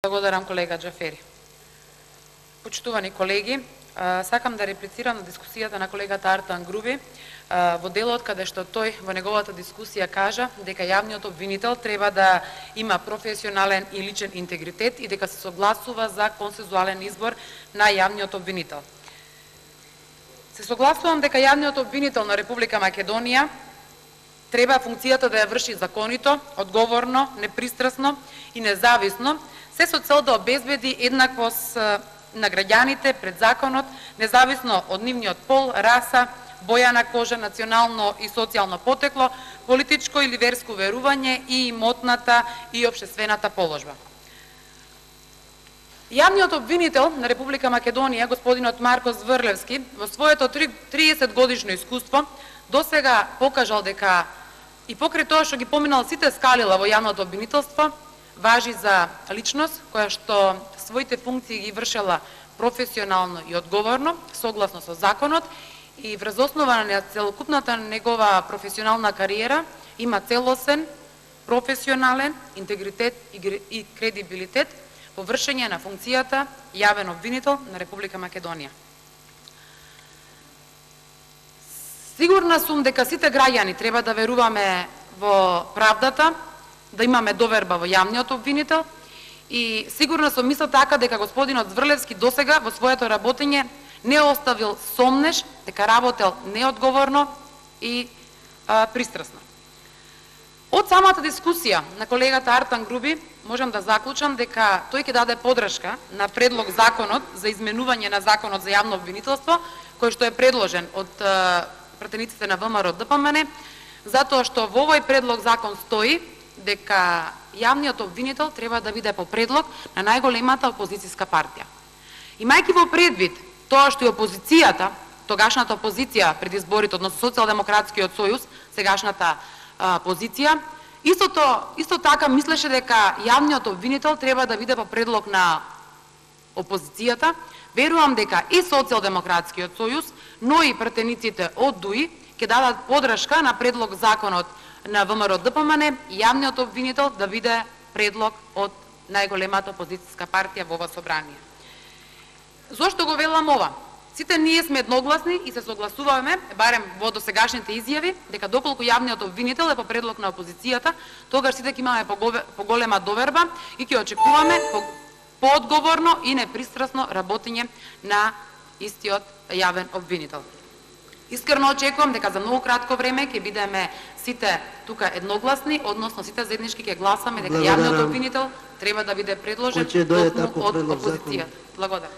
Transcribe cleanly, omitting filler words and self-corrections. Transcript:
Благодарам, колега Џафери. Почитувани колеги, сакам да реплицирам на дискусијата на колегата Артан Груби во делот каде што тој во неговата дискусија кажа дека јавниот обвинител треба да има професионален и личен интегритет и дека се согласува за консензуален избор на јавниот обвинител. Се согласувам дека јавниот обвинител на Република Македонија треба функцијата да ја врши законито, одговорно, непристрасно и независно, се со цел да обезбеди еднаквост на граѓаните пред законот, независно од нивниот пол, раса, боја на кожа, национално и социјално потекло, политичко или верско верување и имотната и општествената положба. Јавниот обвинител на Република Македонија, господинот Марко Зврлевски, во своето 30 годишно искуство, досега покажал дека и покрај тоа што ги поминал сите скалила во јавното обвинителство, важи за личност која што своите функции ги вршела професионално и одговорно, согласно со законот, и врз основа на целокупната негова професионална кариера има целосен, професионален интегритет и кредибилитет во вршење на функцијата јавен обвинител на Република Македонија. Сигурна сум дека сите граѓани треба да веруваме во правдата, да имаме доверба во јавниот обвинител и сигурна сум исто така дека господинот Зврлевски досега во своето работење не оставил сомнеш дека работел неодговорно и пристрасно. Од самата дискусија на колегата Артан Груби можам да заклучам дека тој ќе даде подршка на предлог законот за изменување на законот за јавно обвинителство, кој што е предложен од пратениците на ВМРО ДПМН, затоа што во овој предлог закон стои дека јавниот обвинител треба да биде по предлог на најголемата опозицијска партија. Имајќи во предвид тоа што и опозицијата, тогашната опозиција пред изборите, односно Социјалдемократскиот сојуз, сегашната позиција, исто така мислеше дека јавниот обвинител треба да биде по предлог на опозицијата, верувам дека и Социјалдемократскиот сојуз, но и пратениците од ДУИ ќе дадат подршка на предлог законот на ВМРО ДПМН и јавниот обвинител да биде предлог од најголемата опозицијска партија во ова собрание. Зошто го велам ова? Сите ние сме едногласни и се согласуваме, барем во досегашните изјави, дека доколку јавниот обвинител е по предлог на опозицијата, тогаш сите ќе имаме поголема доверба и ќе очекуваме поодговорно и непристрасно работење на истиот јавен обвинител. Искрено очекувам дека за многу кратко време ќе бидеме сите тука едногласни, односно сите заеднички ќе гласаме дека јавниот обвинител треба да биде предложен од опозицијата. Благодарам.